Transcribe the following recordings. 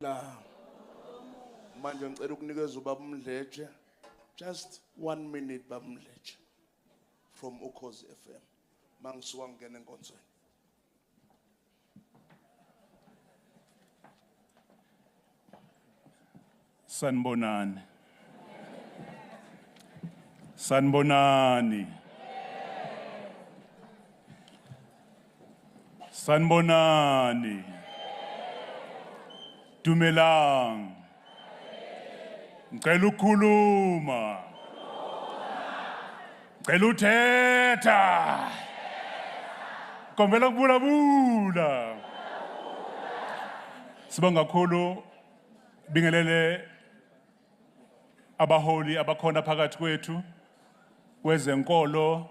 La manje ngicela ukunikeza ubaba uMdletshe just 1 minute baba uMdletshe from Ukhozi FM mangisuka ngene enkonzweni. Sanibonani. Sanibonani. Sanibonani. Dumelang. Ngicela ukukhuluma. Ngicela uthetha. Kombela ukubulabula. Sibonga kakhulu bingelele abaholi abakhona phakathi kwethu kwezenkolo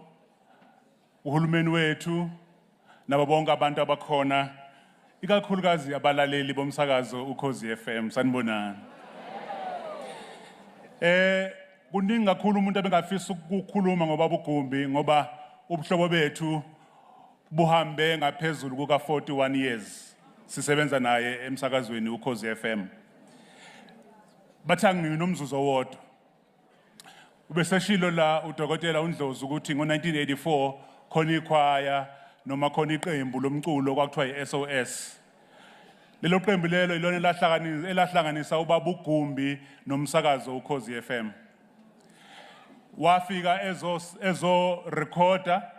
uhulumeni wethu nabo bonke abantu abakhona ikakhulukazi abalaleli bomsakazo Ukhozi FM. Sanibonani. Kuningi kakhulu umuntu abengafisa ukukhuluma ngoba bugumbi ngoba ubuhlobo bethu buhambe ngaphezulu kuka 41 years sisebenza naye emsakazweni Ukhozi FM. Bathi nginomzuzu owodwa. Ubeseshilo la uDokotela uNdlozi ukuthi ngo1984 khona ikhwaya noma khona iqembu lomculo kwakuthiwa iSOS. Lelo qembu lelo ilona elahlanganisa ubaba uGumbi nomsakazo Ukhozi FM. Wafika ezo recorder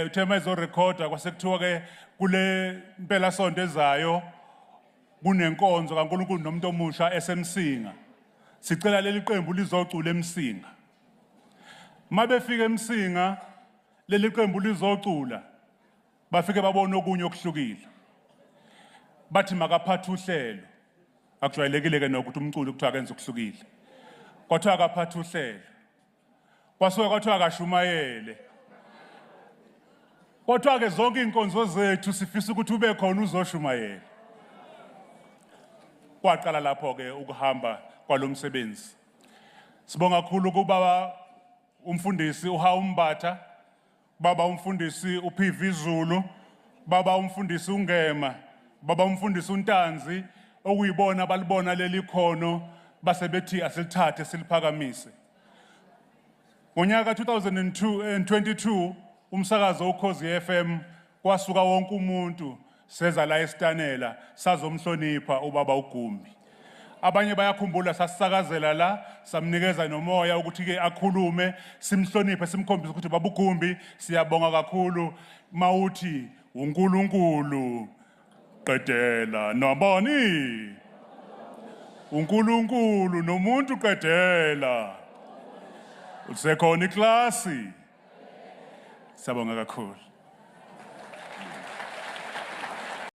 uthema ezo recorder kwase kuthiwa ke kule impela sonto ezayo kunenkonzo kaNkulunkulu nomuntu omusha esemsinga. Sicela leli qembu lizocula eMsinga. Mabefika eMsinga leli qembu lizocula bafike babona okunye okuhlukile. Bathi makaphatha uhlelo. Akujwayelekile ke nokuthi umculo kuthiwa kenza okuhlukile. Kwathiwa akaphatha uhlelo. Kwasuka kwathiwa akashumayele. Kwathiwa ke zonke inkonzo zethu sifisa ukuthi ube khona uzoshumayela. Kwaqala lapho ke ukuhamba kwalomsebenzi. Sibonga kakhulu kuba umfundisi uHawumbatha, baba umfundisi uPhivi Zulu, baba umfundisi uNgema, baba umfundisi uNtanzi okuyibona balibona leli khono basebethi asilithathe siliphakamise. Ngonyaka 2022 umsakazo Ukhozi FM kwasuka wonke umuntu seza la eStanela sazomhlonipha ubaba uGumbi. Abanye bayakhumbula sasisakazela la samnikeza nomoya ukuthi ke akhulume simhloniphe simkhombise ukuthi baba uGumbi siyabonga kakhulu mawuthi uNkulunkulu qedela nabani uNkulunkulu nomuntu qedela usekhona iklasi. Siyabonga kakhulu.